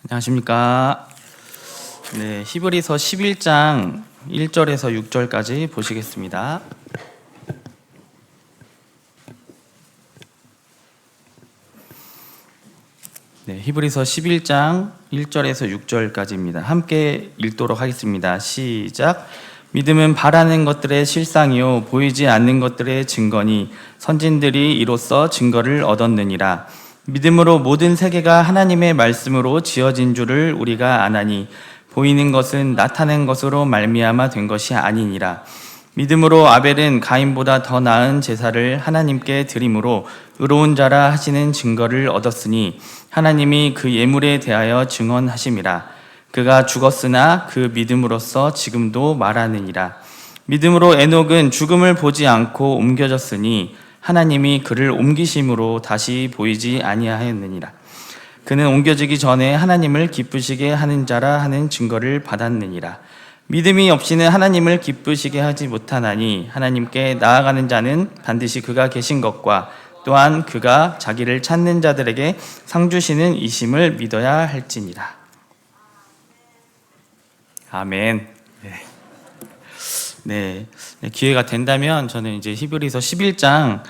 안녕하십니까. 네, 히브리서 11장 1절에서 6절까지 보시겠습니다. 네, 히브리서 11장 1절에서 6절까지입니다. 함께 읽도록 하겠습니다. 시작. 믿음은 바라는 것들의 실상이요 보이지 않는 것들의 증거니 선진들이 이로써 증거를 얻었느니라. 믿음으로 모든 세계가 하나님의 말씀으로 지어진 줄을 우리가 아나니 보이는 것은 나타낸 것으로 말미암아 된 것이 아니니라. 믿음으로 아벨은 가인보다 더 나은 제사를 하나님께 드림으로 의로운 자라 하시는 증거를 얻었으니 하나님이 그 예물에 대하여 증언하심이라. 그가 죽었으나 그 믿음으로써 지금도 말하느니라. 믿음으로 에녹은 죽음을 보지 않고 옮겨졌으니 하나님이 그를 옮기심으로 다시 보이지 아니하였느니라. 그는 옮겨지기 전에 하나님을 기쁘시게 하는 자라 하는 증거를 받았느니라. 믿음이 없이는 하나님을 기쁘시게 하지 못하나니 하나님께 나아가는 자는 반드시 그가 계신 것과 또한 그가 자기를 찾는 자들에게 상 주시는 이심을 믿어야 할지니라. 아멘. 네, 기회가 된다면 저는 이제 히브리서 11장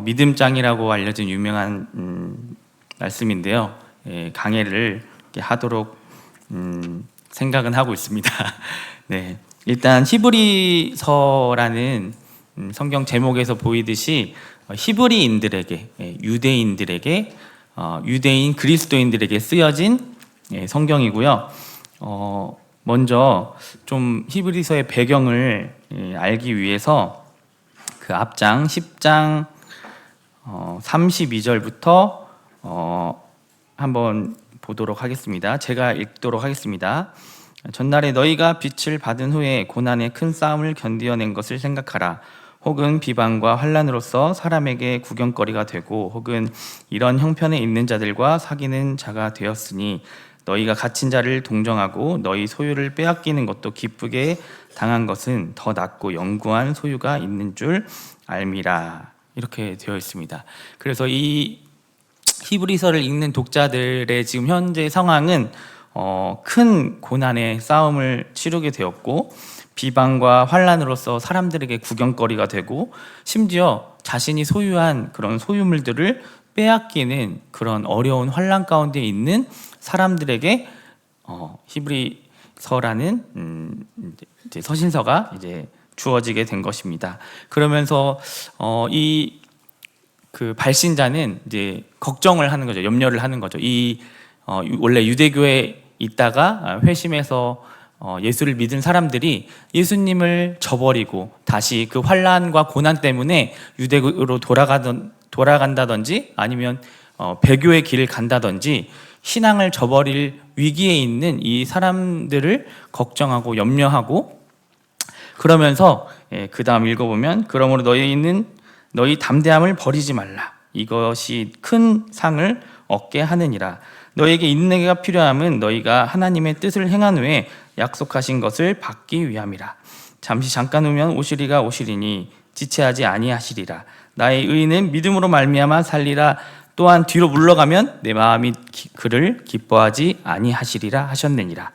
믿음장이라고 알려진 유명한 말씀인데요. 강해를 하도록 생각은 하고 있습니다. 네, 일단 히브리서라는 성경 제목에서 보이듯이 히브리인들에게, 유대인들에게, 유대인 그리스도인들에게 쓰여진 성경이고요. 먼저 좀 히브리서의 배경을 알기 위해서 그 앞장 10장 32절부터 한번 보도록 하겠습니다. 제가 읽도록 하겠습니다. 전날에 너희가 빛을 받은 후에 고난의 큰 싸움을 견디어낸 것을 생각하라. 혹은 비방과 환난으로서 사람에게 구경거리가 되고 혹은 이런 형편에 있는 자들과 사귀는 자가 되었으니 너희가 갇힌 자를 동정하고 너희 소유를 빼앗기는 것도 기쁘게 당한 것은 더 낫고 영구한 소유가 있는 줄 알미라. 이렇게 되어 있습니다. 그래서 이 히브리서를 읽는 독자들의 지금 현재 상황은 큰 고난의 싸움을 치르게 되었고 비방과 환난으로서 사람들에게 구경거리가 되고 심지어 자신이 소유한 그런 소유물들을 빼앗기는 그런 어려운 환난 가운데 있는 사람들에게 히브리서라는 이제 서신서가 이제 주어지게 된 것입니다. 그러면서 이 그 발신자는 이제 걱정을 하는 거죠. 염려를 하는 거죠. 원래 유대교에 있다가 회심해서 예수를 믿은 사람들이 예수님을 저버리고 다시 그 환난과 고난 때문에 유대교로 돌아간다든지 아니면 배교의 길을 간다든지 신앙을 저버릴 위기에 있는 이 사람들을 걱정하고 염려하고 그러면서 그 다음 읽어보면 그러므로 너희 담대함을 버리지 말라. 이것이 큰 상을 얻게 하느니라. 너에게 인내가 필요함은 너희가 하나님의 뜻을 행한 후에 약속하신 것을 받기 위함이라. 잠깐 후면 오시리가 오시리니 지체하지 아니하시리라. 나의 의인은 믿음으로 말미암아 살리라. 또한 뒤로 물러가면 내 마음이 그를 기뻐하지 아니하시리라 하셨느니라.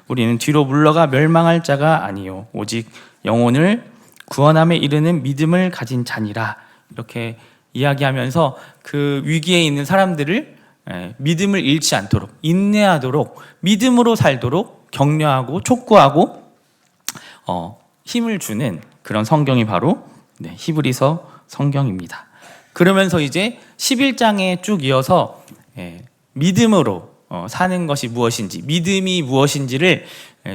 우리는 뒤로 물러가 멸망할 자가 아니요 오직 영혼을 구원함에 이르는 믿음을 가진 자니라. 이렇게 이야기하면서 그 위기에 있는 사람들을 믿음을 잃지 않도록 인내하도록 믿음으로 살도록 격려하고 촉구하고 힘을 주는 그런 성경이 바로 히브리서 성경입니다. 그러면서 이제 11장에 쭉 이어서 믿음으로 사는 것이 무엇인지, 믿음이 무엇인지를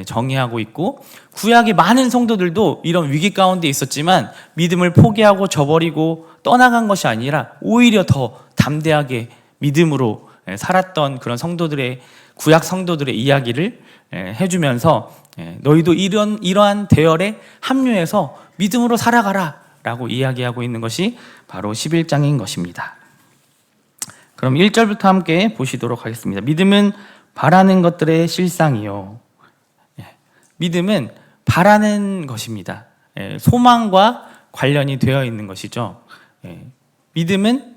정의하고 있고 구약의 많은 성도들도 이런 위기 가운데 있었지만 믿음을 포기하고 저버리고 떠나간 것이 아니라 오히려 더 담대하게 믿음으로 살았던 그런 성도들의 구약 성도들의 이야기를 해주면서 너희도 이러한 대열에 합류해서 믿음으로 살아가라 라고 이야기하고 있는 것이 바로 11장인 것입니다. 그럼 1절부터 함께 보시도록 하겠습니다. 믿음은 바라는 것들의 실상이요. 믿음은 바라는 것입니다. 소망과 관련이 되어 있는 것이죠. 믿음은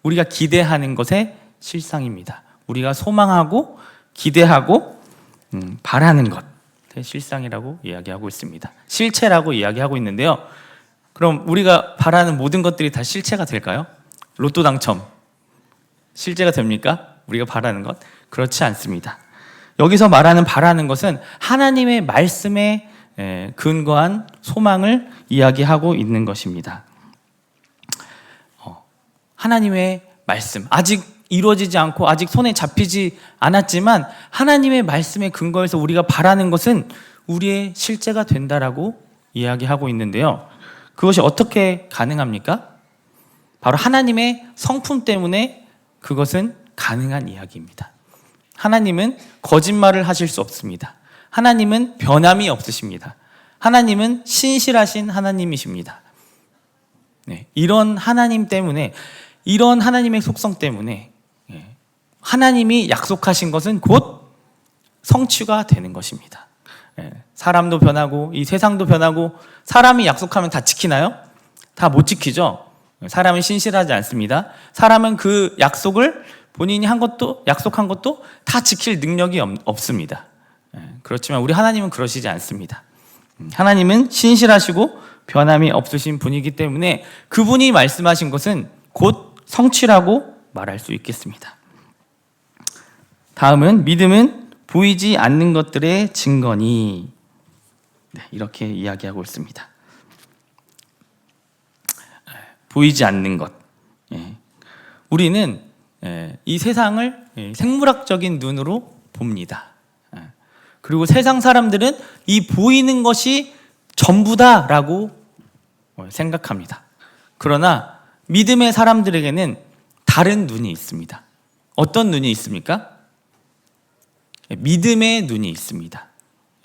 우리가 기대하는 것의 실상입니다. 우리가 소망하고 기대하고 바라는 것, 실상이라고 이야기하고 있습니다. 실체라고 이야기하고 있는데요. 그럼 우리가 바라는 모든 것들이 다 실체가 될까요? 로또 당첨 실제가 됩니까? 우리가 바라는 것? 그렇지 않습니다. 여기서 말하는 바라는 것은 하나님의 말씀에 근거한 소망을 이야기하고 있는 것입니다. 하나님의 말씀, 아직 이루어지지 않고 아직 손에 잡히지 않았지만 하나님의 말씀에 근거해서 우리가 바라는 것은 우리의 실제가 된다라고 이야기하고 있는데요. 그것이 어떻게 가능합니까? 바로 하나님의 성품 때문에 그것은 가능한 이야기입니다. 하나님은 거짓말을 하실 수 없습니다. 하나님은 변함이 없으십니다. 하나님은 신실하신 하나님이십니다. 네, 이런 하나님 때문에, 이런 하나님의 속성 때문에 하나님이 약속하신 것은 곧 성취가 되는 것입니다. 사람도 변하고 이 세상도 변하고, 사람이 약속하면 다 지키나요? 다 못 지키죠. 사람은 신실하지 않습니다. 사람은 그 약속을 본인이 한 것도, 약속한 것도 다 지킬 능력이 없습니다. 그렇지만 우리 하나님은 그러시지 않습니다. 하나님은 신실하시고 변함이 없으신 분이기 때문에 그분이 말씀하신 것은 곧 성취라고 말할 수 있겠습니다. 다음은 믿음은 보이지 않는 것들의 증거니, 이렇게 이야기하고 있습니다. 보이지 않는 것. 우리는 이 세상을 생물학적인 눈으로 봅니다. 그리고 세상 사람들은 이 보이는 것이 전부다라고 생각합니다. 그러나 믿음의 사람들에게는 다른 눈이 있습니다. 어떤 눈이 있습니까? 믿음의 눈이 있습니다.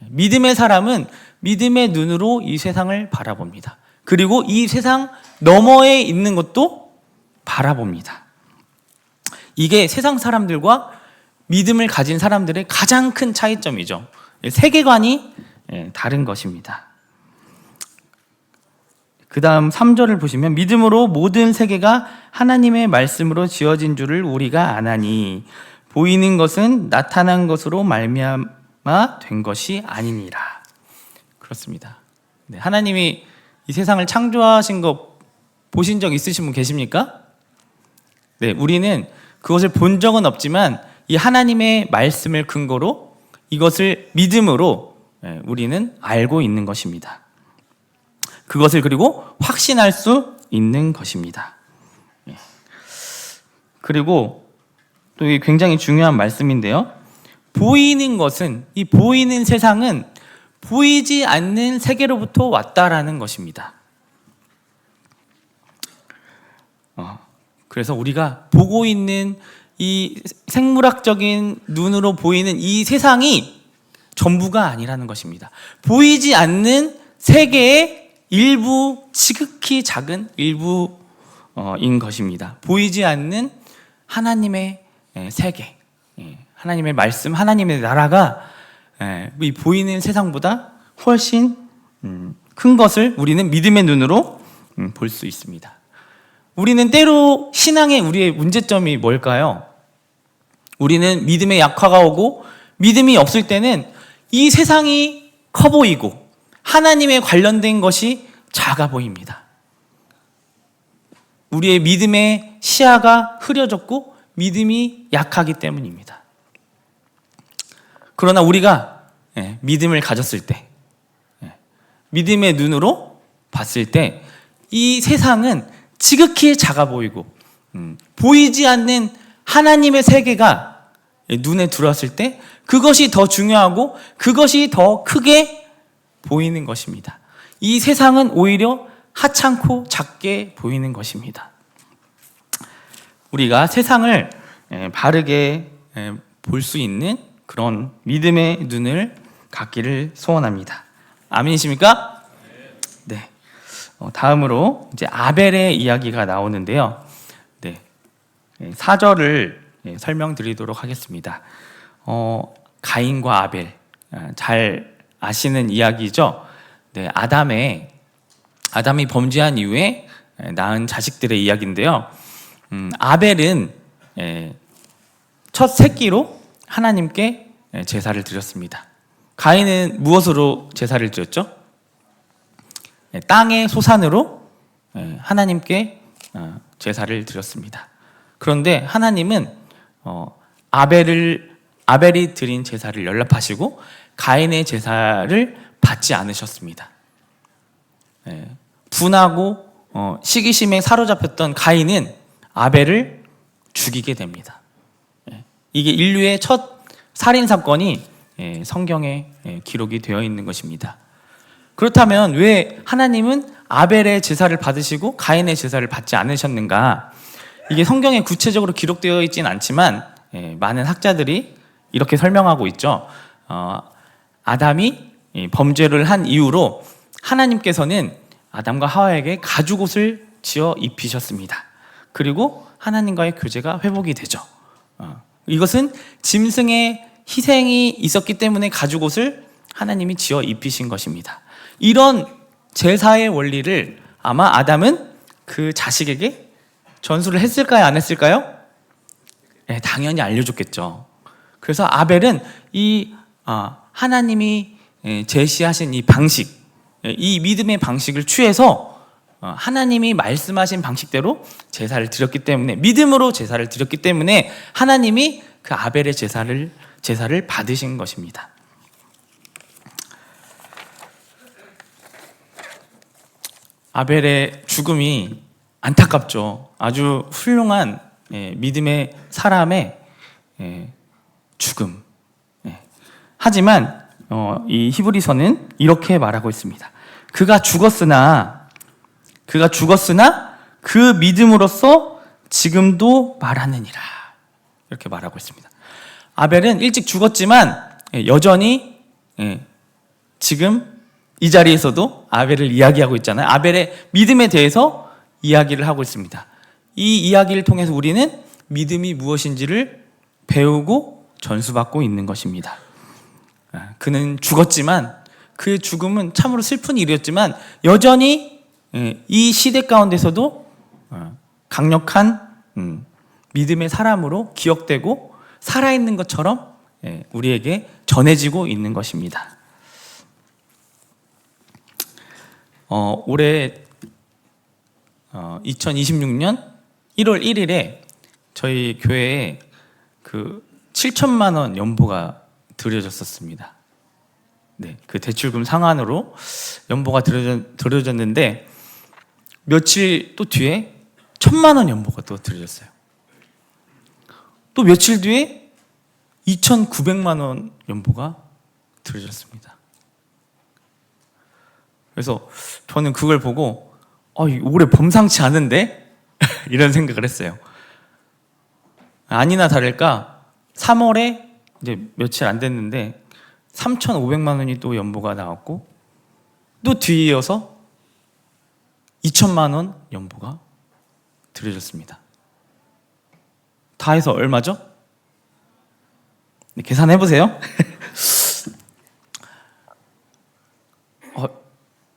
믿음의 사람은 믿음의 눈으로 이 세상을 바라봅니다. 그리고 이 세상 너머에 있는 것도 바라봅니다. 이게 세상 사람들과 믿음을 가진 사람들의 가장 큰 차이점이죠. 세계관이 다른 것입니다. 그 다음 3절을 보시면 믿음으로 모든 세계가 하나님의 말씀으로 지어진 줄을 우리가 아나니 보이는 것은 나타난 것으로 말미암아 된 것이 아니니라. 그렇습니다. 하나님이 이 세상을 창조하신 거 보신 적 있으신 분 계십니까? 네, 우리는 그것을 본 적은 없지만 이 하나님의 말씀을 근거로 이것을 믿음으로 우리는 알고 있는 것입니다. 그것을 그리고 확신할 수 있는 것입니다. 그리고 또 굉장히 중요한 말씀인데요. 보이는 것은, 이 보이는 세상은 보이지 않는 세계로부터 왔다라는 것입니다. 그래서 우리가 보고 있는 이 생물학적인 눈으로 보이는 이 세상이 전부가 아니라는 것입니다. 보이지 않는 세계의 일부, 지극히 작은 일부인 것입니다. 보이지 않는 하나님의 세계, 하나님의 말씀, 하나님의 나라가 이 보이는 세상보다 훨씬 큰 것을 우리는 믿음의 눈으로 볼 수 있습니다. 우리는 때로 신앙의 우리의 문제점이 뭘까요? 우리는 믿음의 약화가 오고 믿음이 없을 때는 이 세상이 커 보이고 하나님에 관련된 것이 작아 보입니다. 우리의 믿음의 시야가 흐려졌고 믿음이 약하기 때문입니다. 그러나 우리가 믿음을 가졌을 때, 믿음의 눈으로 봤을 때 이 세상은 지극히 작아 보이고 보이지 않는 하나님의 세계가 눈에 들어왔을 때 그것이 더 중요하고 그것이 더 크게 보이는 것입니다. 이 세상은 오히려 하찮고 작게 보이는 것입니다. 우리가 세상을 바르게 볼 수 있는 그런 믿음의 눈을 갖기를 소원합니다. 아멘이십니까? 네. 다음으로 이제 아벨의 이야기가 나오는데요. 네. 4절을 설명드리도록 하겠습니다. 가인과 아벨, 잘 아시는 이야기죠. 네, 아담이 범죄한 이후에 낳은 자식들의 이야기인데요. 아벨은 첫 새끼로 하나님께 제사를 드렸습니다. 가인은 무엇으로 제사를 드렸죠? 땅의 소산으로 하나님께 제사를 드렸습니다. 그런데 하나님은 아벨이 드린 제사를 연락하시고 가인의 제사를 받지 않으셨습니다. 분하고 시기심에 사로잡혔던 가인은 아벨을 죽이게 됩니다. 이게 인류의 첫 살인 사건이 성경에 기록이 되어 있는 것입니다. 그렇다면 왜 하나님은 아벨의 제사를 받으시고 가인의 제사를 받지 않으셨는가? 이게 성경에 구체적으로 기록되어 있지는 않지만 많은 학자들이 이렇게 설명하고 있죠. 아담이 범죄를 한 이후로 하나님께서는 아담과 하와에게 가죽옷을 지어 입히셨습니다. 그리고 하나님과의 교제가 회복이 되죠. 이것은 짐승의 희생이 있었기 때문에 가죽옷을 하나님이 지어 입히신 것입니다. 이런 제사의 원리를 아마 아담은 그 자식에게 전수를 했을까요? 안 했을까요? 당연히 알려줬겠죠. 그래서 아벨은 하나님이 제시하신 이 방식, 이 믿음의 방식을 취해서 하나님이 말씀하신 방식대로 제사를 드렸기 때문에, 믿음으로 제사를 드렸기 때문에 하나님이 그 아벨의 제사를 받으신 것입니다. 아벨의 죽음이 안타깝죠. 아주 훌륭한 믿음의 사람의 죽음. 하지만 이 히브리서는 이렇게 말하고 있습니다. 그가 죽었으나 그 믿음으로써 지금도 말하느니라. 이렇게 말하고 있습니다. 아벨은 일찍 죽었지만 여전히 지금 이 자리에서도 아벨을 이야기하고 있잖아요. 아벨의 믿음에 대해서 이야기를 하고 있습니다. 이 이야기를 통해서 우리는 믿음이 무엇인지를 배우고 전수받고 있는 것입니다. 그는 죽었지만 그 죽음은 참으로 슬픈 일이었지만 여전히 이 시대 가운데서도 강력한 믿음의 사람으로 기억되고 살아있는 것처럼 우리에게 전해지고 있는 것입니다. 올해 2026년 1월 1일에 저희 교회에 그 7천만 원 연보가 드려졌었습니다. 네, 그 대출금 상환으로 연보가 드려졌는데 며칠 또 뒤에 1,000만 원 연보가 또 드려졌어요. 또 며칠 뒤에 2,900만 원 연보가 드려졌습니다. 그래서 저는 그걸 보고 올해 범상치 않은데? 이런 생각을 했어요. 아니나 다를까 3월에 이제 며칠 안 됐는데 3,500만 원이 또 연보가 나왔고 또 뒤이어서 2천만 원 연보가 드려졌습니다. 다 해서 얼마죠? 네, 계산해보세요.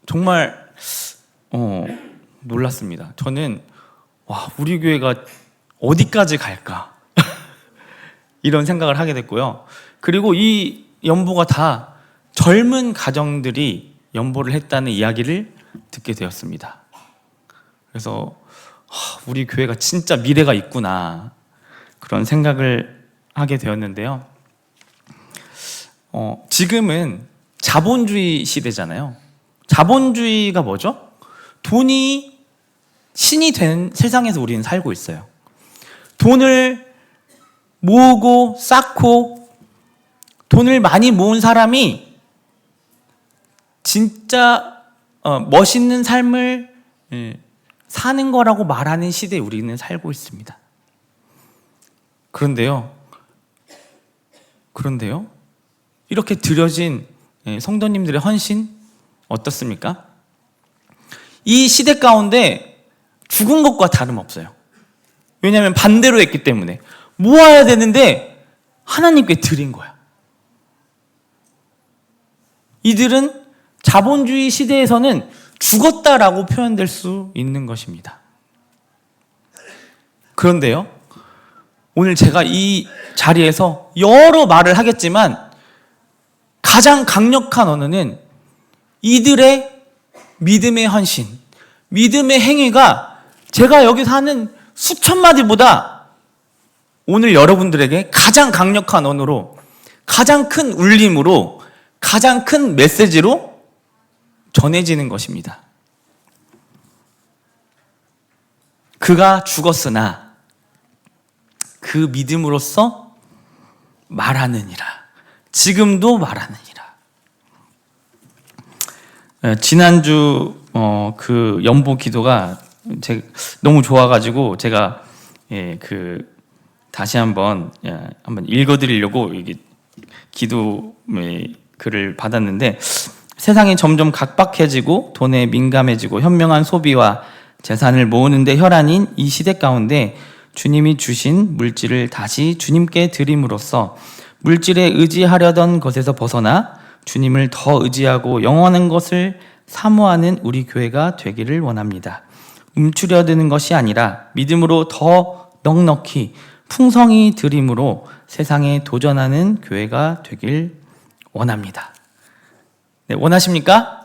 정말 놀랐습니다. 저는 우리 교회가 어디까지 갈까? 이런 생각을 하게 됐고요. 그리고 이 연보가 다 젊은 가정들이 연보를 했다는 이야기를 듣게 되었습니다. 그래서 우리 교회가 진짜 미래가 있구나 그런 생각을 하게 되었는데요. 지금은 자본주의 시대잖아요. 자본주의가 뭐죠? 돈이 신이 된 세상에서 우리는 살고 있어요. 돈을 모으고 쌓고 돈을 많이 모은 사람이 진짜 멋있는 삶을 사는 거라고 말하는 시대에 우리는 살고 있습니다. 그런데요, 이렇게 드려진 성도님들의 헌신 어떻습니까? 이 시대 가운데 죽은 것과 다름없어요. 왜냐하면 반대로 했기 때문에 모아야 되는데 하나님께 드린 거야. 이들은 자본주의 시대에서는 죽었다라고 표현될 수 있는 것입니다. 그런데요, 오늘 제가 이 자리에서 여러 말을 하겠지만 가장 강력한 언어는 이들의 믿음의 헌신, 믿음의 행위가 제가 여기서 하는 수천 마디보다 오늘 여러분들에게 가장 강력한 언어로, 가장 큰 울림으로, 가장 큰 메시지로 전해지는 것입니다. 그가 죽었으나 그 믿음으로써 말하느니라. 지금도 말하느니라. 지난주 그 연보 기도가 너무 좋아가지고 제가 다시 한번 읽어드리려고 이게 기도의 글을 받았는데, 세상이 점점 각박해지고 돈에 민감해지고 현명한 소비와 재산을 모으는데 혈안인 이 시대 가운데 주님이 주신 물질을 다시 주님께 드림으로써 물질에 의지하려던 것에서 벗어나 주님을 더 의지하고 영원한 것을 사모하는 우리 교회가 되기를 원합니다. 움츠려드는 것이 아니라 믿음으로 더 넉넉히 풍성히 드림으로 세상에 도전하는 교회가 되길 원합니다. 네, 원하십니까?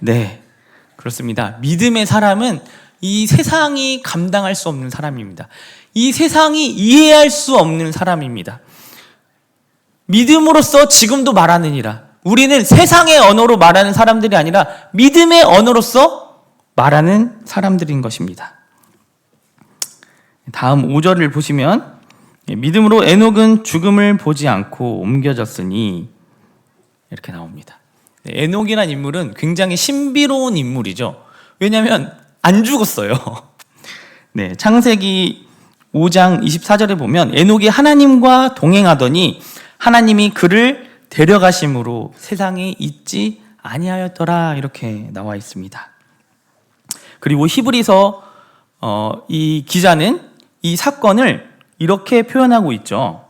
네, 그렇습니다. 믿음의 사람은 이 세상이 감당할 수 없는 사람입니다. 이 세상이 이해할 수 없는 사람입니다. 믿음으로써 지금도 말하느니라. 우리는 세상의 언어로 말하는 사람들이 아니라 믿음의 언어로서 말하는 사람들인 것입니다. 다음 5절을 보시면 믿음으로 에녹은 죽음을 보지 않고 옮겨졌으니 이렇게 나옵니다. 에녹이라는 인물은 굉장히 신비로운 인물이죠. 왜냐하면 안 죽었어요. 네, 창세기 5장 24절에 보면 에녹이 하나님과 동행하더니 하나님이 그를 데려가심으로 세상에 있지 아니하였더라, 이렇게 나와 있습니다. 그리고 히브리서 이 기자는 이 사건을 이렇게 표현하고 있죠.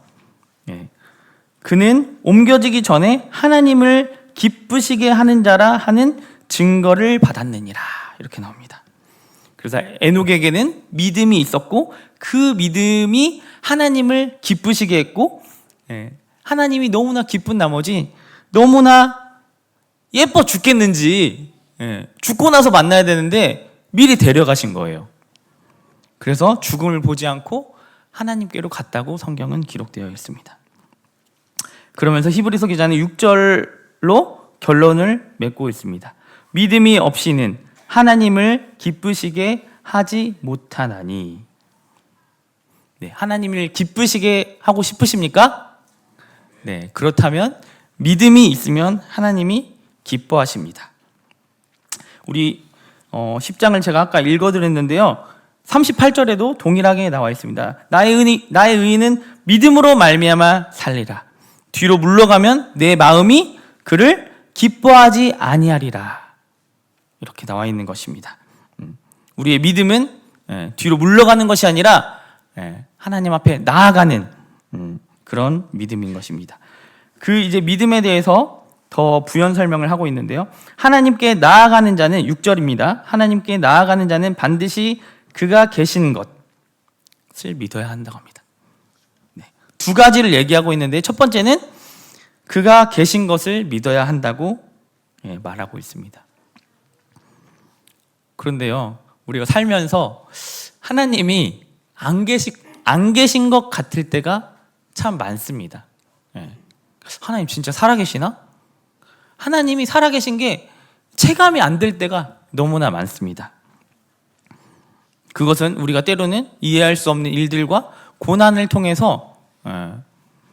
그는 옮겨지기 전에 하나님을 기쁘시게 하는 자라 하는 증거를 받았느니라, 이렇게 나옵니다. 그래서 에녹에게는 믿음이 있었고 그 믿음이 하나님을 기쁘시게 했고, 하나님이 너무나 기쁜 나머지 너무나 예뻐 죽겠는지 죽고 나서 만나야 되는데 미리 데려가신 거예요. 그래서 죽음을 보지 않고 하나님께로 갔다고 성경은 기록되어 있습니다. 그러면서 히브리서 기자는 6절로 결론을 맺고 있습니다. 믿음이 없이는 하나님을 기쁘시게 하지 못하나니. 네, 하나님을 기쁘시게 하고 싶으십니까? 네, 그렇다면 믿음이 있으면 하나님이 기뻐하십니다. 우리 10장을 제가 아까 읽어드렸는데요, 38절에도 동일하게 나와 있습니다. 나의 의인은 믿음으로 말미암아 살리라. 뒤로 물러가면 내 마음이 그를 기뻐하지 아니하리라, 이렇게 나와 있는 것입니다. 우리의 믿음은 뒤로 물러가는 것이 아니라 하나님 앞에 나아가는 그런 믿음인 것입니다. 그 이제 믿음에 대해서 더 부연 설명을 하고 있는데요, 하나님께 나아가는 자는 6절입니다. 하나님께 나아가는 자는 반드시 그가 계시는 것을 믿어야 한다고 합니다. 네, 두 가지를 얘기하고 있는데 첫 번째는 그가 계신 것을 믿어야 한다고 말하고 있습니다. 그런데요, 우리가 살면서 하나님이 안 계신 것 같을 때가 참 많습니다. 하나님 진짜 살아계시나? 하나님이 살아계신 게 체감이 안 될 때가 너무나 많습니다. 그것은 우리가 때로는 이해할 수 없는 일들과 고난을 통해서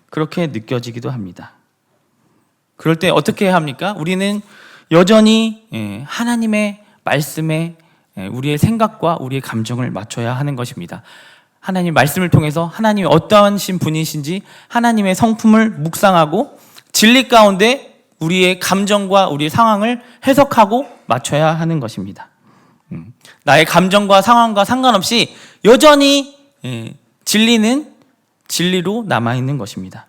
그렇게 느껴지기도 합니다. 그럴 때 어떻게 해야 합니까? 우리는 여전히 하나님의 말씀에 우리의 생각과 우리의 감정을 맞춰야 하는 것입니다. 하나님 말씀을 통해서 하나님이 어떠한 분이신지 하나님의 성품을 묵상하고 진리 가운데 우리의 감정과 우리의 상황을 해석하고 맞춰야 하는 것입니다. 나의 감정과 상황과 상관없이 여전히 진리는 진리로 남아있는 것입니다.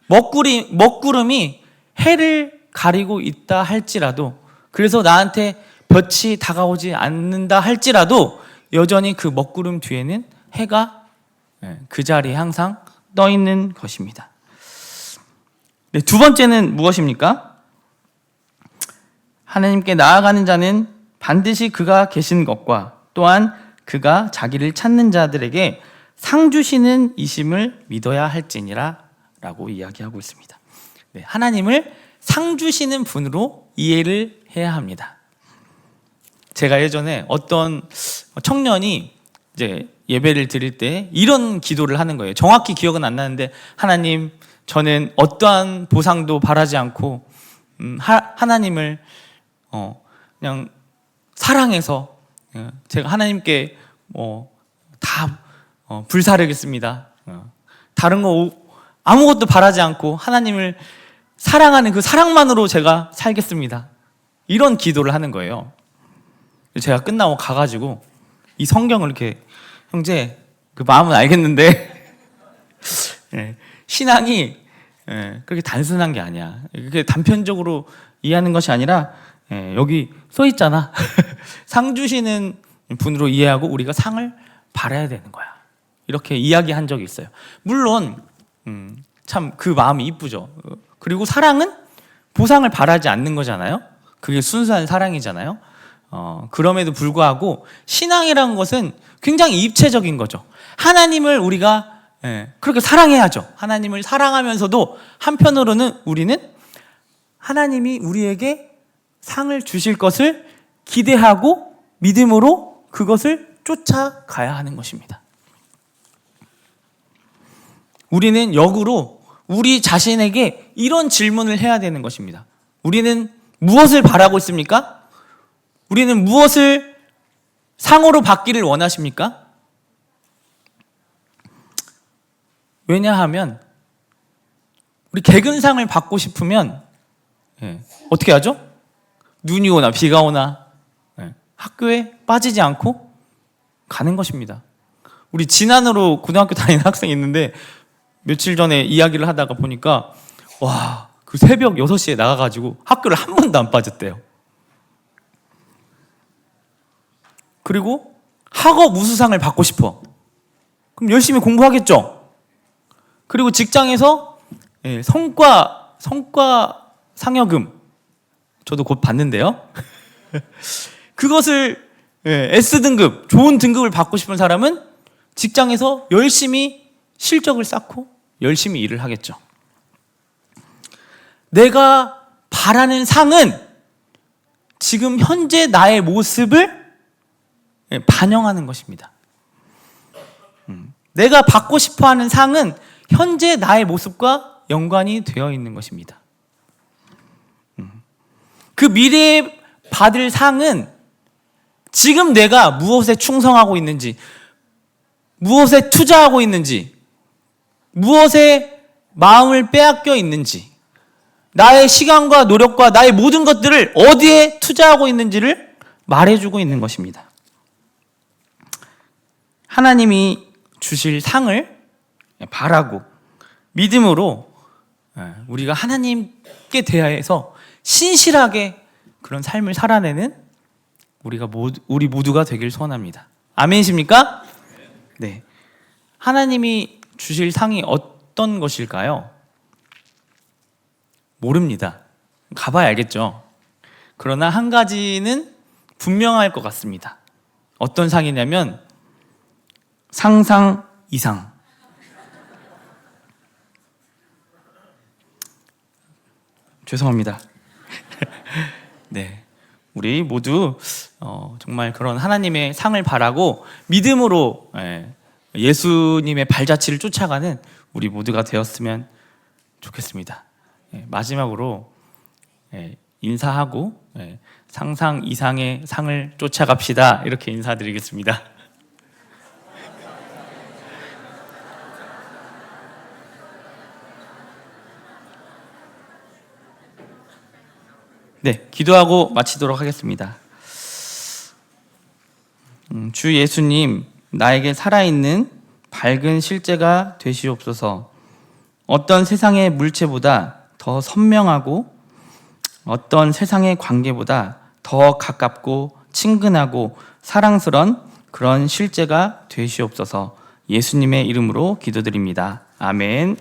먹구름이 해를 가리고 있다 할지라도, 그래서 나한테 볕이 다가오지 않는다 할지라도 여전히 그 먹구름 뒤에는 해가 그 자리에 항상 떠 있는 것입니다. 네, 두 번째는 무엇입니까? 하나님께 나아가는 자는 반드시 그가 계신 것과 또한 그가 자기를 찾는 자들에게 상 주시는 이심을 믿어야 할지니라 라고 이야기하고 있습니다. 네, 하나님을 상 주시는 분으로 이해를 해야 합니다. 제가 예전에 어떤 청년이 이제 예배를 드릴 때 이런 기도를 하는 거예요. 정확히 기억은 안 나는데, 하나님, 저는 어떠한 보상도 바라지 않고 하나님을 그냥 사랑해서 제가 하나님께 다 불사르겠습니다. 다른 거 아무것도 바라지 않고 하나님을 사랑하는 그 사랑만으로 제가 살겠습니다. 이런 기도를 하는 거예요. 제가 끝나고 가가지고 이 성경을 이렇게, 형제, 그 마음은 알겠는데 신앙이 그렇게 단순한 게 아니야. 그게 단편적으로 이해하는 것이 아니라 여기 써 있잖아. 상 주시는 분으로 이해하고 우리가 상을 받아야 되는 거야. 이렇게 이야기한 적이 있어요. 물론 참 그 마음이 이쁘죠. 그리고 사랑은 보상을 바라지 않는 거잖아요. 그게 순수한 사랑이잖아요. 그럼에도 불구하고 신앙이라는 것은 굉장히 입체적인 거죠. 하나님을 우리가 그렇게 사랑해야죠. 하나님을 사랑하면서도 한편으로는 우리는 하나님이 우리에게 상을 주실 것을 기대하고 믿음으로 그것을 쫓아가야 하는 것입니다. 우리는 역으로 우리 자신에게 이런 질문을 해야 되는 것입니다. 우리는 무엇을 바라고 있습니까? 우리는 무엇을 상으로 받기를 원하십니까? 왜냐하면 우리 개근상을 받고 싶으면 어떻게 하죠? 눈이 오나 비가 오나 학교에 빠지지 않고 가는 것입니다. 우리 진안으로 고등학교 다니는 학생이 있는데 며칠 전에 이야기를 하다가 보니까 와, 그 새벽 6시에 나가가지고 학교를 한 번도 안 빠졌대요. 그리고 학업 우수상을 받고 싶어. 그럼 열심히 공부하겠죠. 그리고 직장에서 성과 상여금, 저도 곧 받는데요. 그것을 S등급, 좋은 등급을 받고 싶은 사람은 직장에서 열심히 실적을 쌓고 열심히 일을 하겠죠. 내가 바라는 상은 지금 현재 나의 모습을 반영하는 것입니다. 내가 받고 싶어하는 상은 현재 나의 모습과 연관이 되어 있는 것입니다. 그 미래에 받을 상은 지금 내가 무엇에 충성하고 있는지, 무엇에 투자하고 있는지, 무엇에 마음을 빼앗겨 있는지, 나의 시간과 노력과 나의 모든 것들을 어디에 투자하고 있는지를 말해주고 있는 것입니다. 하나님이 주실 상을 바라고 믿음으로 우리가 하나님께 대하여서 신실하게 그런 삶을 살아내는 우리 모두가 되길 소원합니다. 아멘이십니까? 네. 하나님이 주실 상이 어떤 것일까요? 모릅니다. 가봐야 알겠죠. 그러나 한 가지는 분명할 것 같습니다. 어떤 상이냐면 상상 이상. 죄송합니다. 네, 우리 모두 정말 그런 하나님의 상을 바라고 믿음으로 예수님의 발자취를 쫓아가는 우리 모두가 되었으면 좋겠습니다. 마지막으로 인사하고 상상 이상의 상을 쫓아갑시다, 이렇게 인사드리겠습니다. 네, 기도하고 마치도록 하겠습니다. 주 예수님, 나에게 살아있는 밝은 실제가 되시옵소서. 어떤 세상의 물체보다 더 선명하고 어떤 세상의 관계보다 더 가깝고 친근하고 사랑스런 그런 실제가 되시옵소서. 예수님의 이름으로 기도드립니다. 아멘.